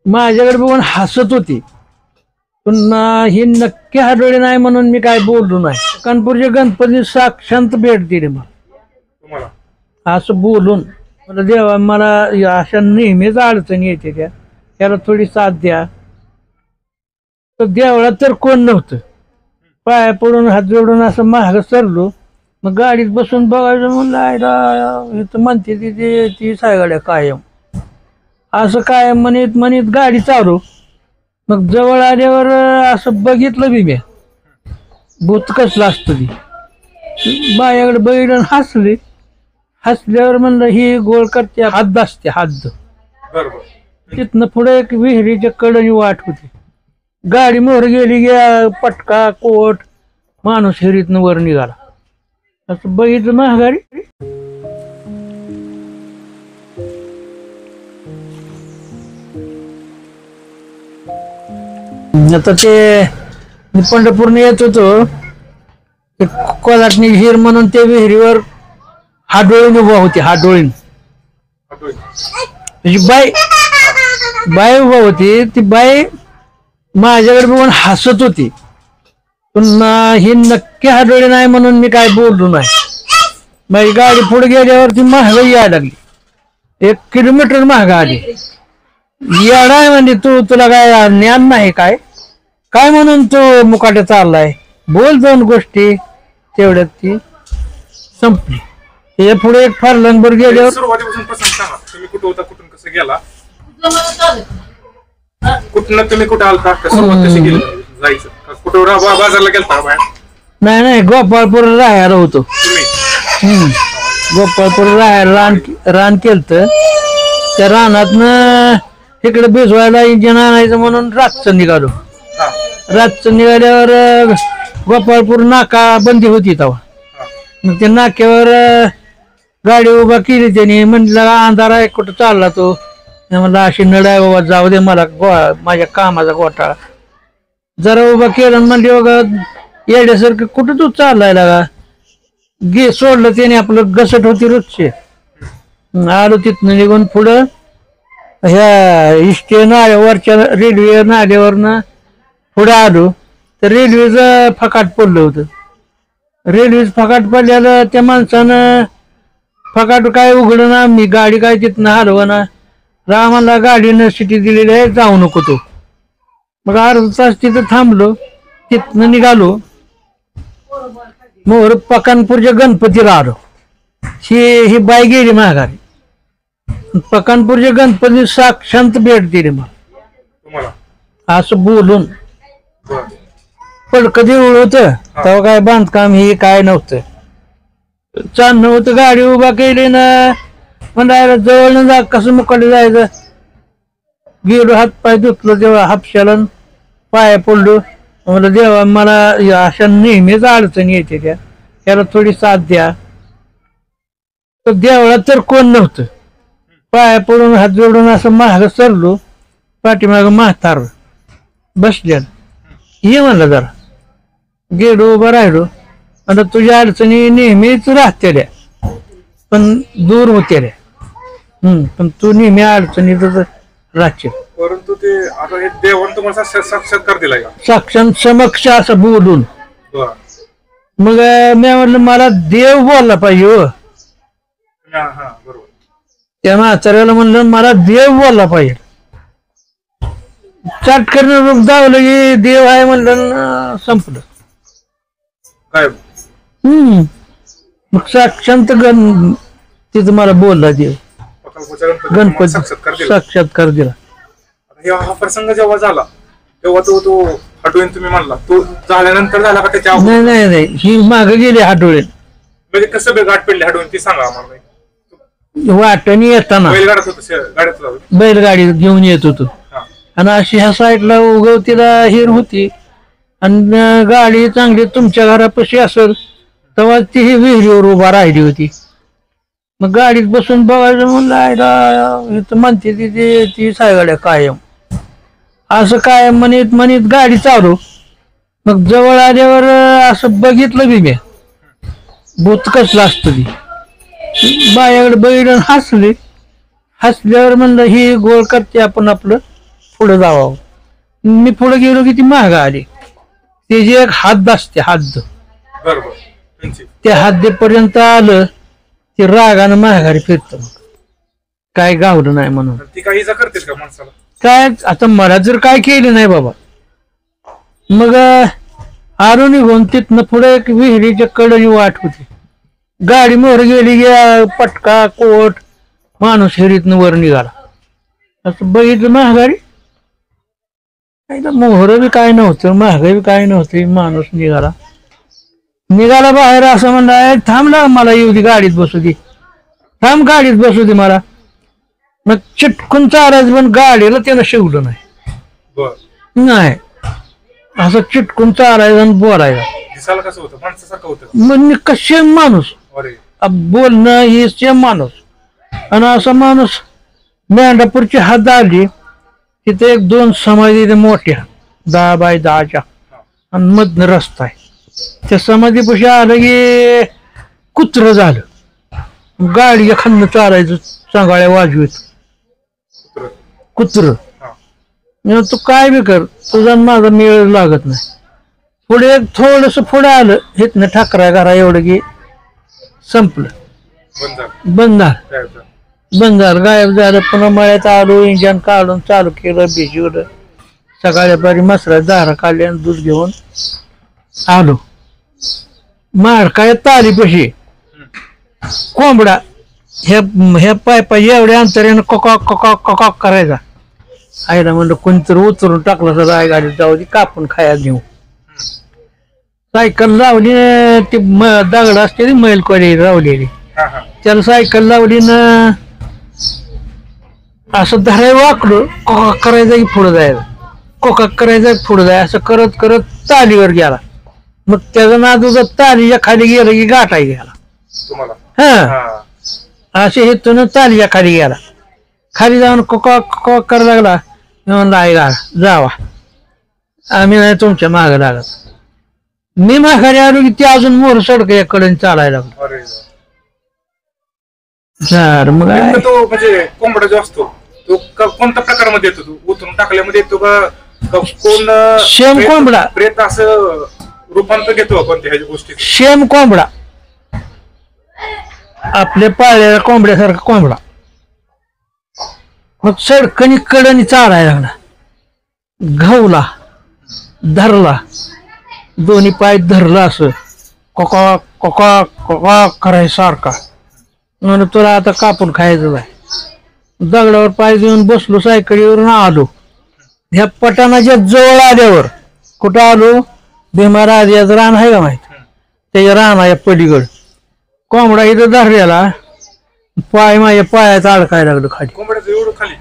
माझ्याकडे बघून हसत होती, पण ही नक्की हाडोळे नाही म्हणून मी काय बोललो नाही. कानपूरचे गणपती साक्षात भेट दिली मला तुम्हाला असं बोलून. मला देवा, मला अशा नेहमीच अडचणी येते त्याला थोडी साथ द्या. तर देवळात तर कोण नव्हतं. पाया पडून हात जोडून असं महाग सरलो. मग गाडीत बसून बघायचं म्हणलं, आयला इथं म्हणते ती सायगाड्या कायम असं काय म्हणत म्हणत गाडी चालू. मग जवळ आल्यावर असं बघितलं बी मी, भूत कसलं असतं ती. बायाकडे बघितलं हसले. हसल्यावर म्हणलं ही गोळ करते, हद्द असते हद्द. बरोबर. तिथनं पुढे एक विहिरीच्या कडणी वाट होती. गाडी मोहर गेली, पटका कोट माणूस हिरीतनं वर निघाला. असं बघितलं महागारी. आता ते पंढरपूरने येत होतो, ते कोल्हाटणी हिर म्हणून ते विहिरीवर हाडोळीन उभा होती. हाडोळीन म्हणजे बाई उभा होती. ती बाई माझ्याकडे बघून हसत होती, पण ही नक्की हाडोळी नाही म्हणून मी काय बोललो नाही. माझी गाडी पुढे गेल्यावर ती महागाई यायला लागली. 1 किलोमीटर महाग आली. येडा आहे म्हणजे तुला काय ज्ञान नाही काय म्हणून तू मुकाट्या चाललाय. बोल 2 गोष्टी, तेवढ्यात ती संपली. त्याच्या पुढे एक फारलंगभर गेल्यावर सुरुवातीपासून प्रसंग सांगा. तुम्ही कुठं होता, कुठून कसं गेला, कुठनं तुम्ही कुठं आलता, सुरुवात कशी गेली, जायचं कुठं बाजारला गेलता बाहेर? नाही गोपाळपूर राहायला होतो. तुम्ही गोपाळपूर राहायला रान केलत. त्या रानातनं इकडे भिजवायला इंजिन आणायचं म्हणून रातचं निघालो. रातचं निघाल्यावर गोपाळपूर नाका बंदी होती तेव्हा. मग त्या नाक्यावर गाडी उभा केली त्यांनी. म्हटलं अंधार आहे, कुठं चालला तो? म्हणलं अशी नडाय बाबा, जाऊ दे मला माझ्या कामाचा घोटाळा. जरा उभा केलं म्हणले, बघा येड्यासारखं कुठं तू चाललाय लागा. सोडलं त्याने, आपलं घसट होती रोजचे. आलो तिथनं निघून पुढं ह्या इष्टे नाल्यावरच्या रेल्वे नाल्यावरनं पुढे आलो. तर रेल्वेचं फकाट पडलं होतं. रेल्वेच फकाट पडल्याला त्या माणसानं फकाट काय उघडं ना. मी गाडी काय तिथनं हलव ना. रामाला गाडीनं सिटी दिलेली आहे, जाऊ नको तो. मग अर्धा तास तिथं थांबलो. तिथनं निघालो मोर पकानपूरच्या गणपतीला आलो. ही बाई गेली माघारी. पकानपूरच्या गणपती साक्षात भेट दिली मला तुम्हाला असं बोलून. पण कधी होत तेव्हा काय बांधकाम हे काय नव्हतं. चालणं होतं. गाडी उभा केली ना, म्हणायला जवळ न जा, कसं मुकाले जायचं. गेलो, हात पाय धुतलो तेव्हा हापशाला पाया पडलो. म्हणलं देवा, मला अशा नेहमीच अडचणी येते त्याला थोडी साथ द्या. तर देवळात तर कोण नव्हतं. पाया पडून हात जोडून असं महाग सरलो. पाठीमाग म्हातार बसल्या. ये म्हणलं जरा. गेलो, उभा राहिलो. आता तुझ्या अडचणी नेहमीच राहतेल्या, पण दूर होत्या. पण तू नेहमी अडचणीतच राहशील. परंतु ते आता हे देवान तुम्हाला साक्षात्कार दिलाय का? साक्षात समक्ष असं बोलून. मग मी म्हटलं मला देव बोलला पाहिजे. हो, बरोबर. त्या म्हाताऱ्याला म्हणलं मला देव बोलला पाहिजे. चाटकन दावलं की देव आहे म्हणलं, संपलं. काय मग साक्षात तिथं मला बोलला देव. गणपती साक्षात्कार दिला. हा प्रसंग जेव्हा झाला तेव्हा तो हटवून तुम्ही म्हणला, तो झाल्यानंतर झाला का त्याच्या? नाही ही माग गेली हाडोळे. म्हणजे कसं गाठ पडली हाडवून ती सांगा आम्हाला. वाटणी येताना बैलगाडीत होतं, गाडीत बैलगाडी घेऊन येत होतो. आणि अशी ह्या साईडला उगवतीला हिर होती. आणि गाडी चांगली तुमच्या घरापाशी असेल तेव्हा ती ही विहिरीवर उभा राहिली होती. मग गाडीत बसून बघायचं म्हणलं, आयला इथं म्हणते ती सायगाड्या कायम असं काय म्हणत म्हणत गाडी चालू. मग जवळ आल्यावर असं बघितलं बी मी, भूत कसलं असतं ती. बायाकडे बघितलं हसले. हसल्यावर म्हणलं ही गोळ करते, आपण आपलं पुढे जावं. मी पुढे गेलो की ती माग आली. त्याची एक हद्द असते, हद्द. बरोबर त्यांची. त्या हद्दीपर्यंत आलं की रागानं माघारी फिरतं. मग काय गावलं नाही म्हणून. ती काही इजा करतेस का माणसाला? काय आता मला जर काय केलं नाही बाबा, मग आलो निघून. तिथनं पुढे एक विहिरीच्या कडेने वाट होती. गाडी मोहर गेली की पटका कोट माणूस हिरीतनं वर निघाला. असं बघितलं महागारी, मोहर बी काय नव्हतं, महागाई बी काय नव्हतं. माणूस निघाला बाहेर. असं म्हणलं, थांबला मला येऊ दे, गाडीत बसू दे, थांब गाडीत बसू दे मला. मग चिटकून चालायचं, पण गाडीला त्यानं शिवलं नाही. नाही, असं चिटकून चालायचं आणि बोलायचं. दिसायला कसं होतं? माणसासारखं होतं. मग कसे माणूस बोलणं हे सेम माणूस. आणि असा माणूस मेंढापूरची हद्द आली. तिथे 1-2 समाधी मोठ्या 10 बाय 10च्या आणि मधनं रस्ता आहे. त्या समाधीपाशी आलं की कुत्र झालं. गाडी खाल्लं चालायचं, चांगल्या वाजवीत कुत्र. तू काय बी कर, तुझा माझा मेळ लागत नाही. पुढे थोडस पुढे आलं, हिथनं ठाकरा घरा एवढं की संपलं. बंद झालं, गायब झालं. पुन्हा मळ्यात आलो, इंजन काढून चालू केलं, भिजवलं. सकाळच्या पारी मसरा दारा काढले आणि दूध घेऊन आलो. मार काय तालीपाशी कोंबडा ह्या पायपा एवढ्या अंतराने कोकॉक कोकॉक कोकॉक करायचा. आईला म्हणलं कोणतरी उतरून टाकलं तर आई गाडीत जाऊ दे, कापून खायला नेऊ. सायकल लावली, ती दगड असते ती मैलकोडी लावलेली, त्याला सायकल लावली ना असं धराय वाकडं कोकाक करायचं की पुढं जायचं, कोकाक करायचं पुढं जाय, असं करत करत तालीवर गेला. मग त्याचा नादूचा तालीच्या खाली गेलं की गाठाय गेला. हा, असे हेतून तालीच्या खाली गेला. खाली जाऊन कोकाक कोकाक करायला लागला. म्हणलं आई गा जावा, आम्ही नाही तुमच्या मागं लागत. मी माघारी आलो की ते अजून मोर सडक याकडे चालायला लागलो. मग तो म्हणजे कोंबडा जो असतो तो कोणत्या प्रकारामध्ये येतो? तो उतरून टाकल्यामध्ये येतो का कोण? शेम कोंबडा. प्रेत असं रूपांतर घेतो कोणत्या ह्या गोष्टी? शेम कोंबडा, आपल्या पाळलेल्या कोंबड्यासारखा कोंबडा. मग सडकणी कडनी चालायला लागला. घावला, धरला, दोन्ही पाय धरला, असं कोकाक कोकाक कोकाक करायसारखा. म्हणून तुला आता कापून खायचं आहे. दगडावर पाय देऊन बसलो, सायकलीवरून आलो. ह्या पटाणाच्या जवळ आल्यावर कुठं आलो? भीमाराजाचं रान आहे का माहित? त्याच्या रानाच्या पलीकड कोंबडा इथं धरलेला, पाय माझ्या पायात अडकायला लागलं खाली. कोंबड्याचं एवढं खाली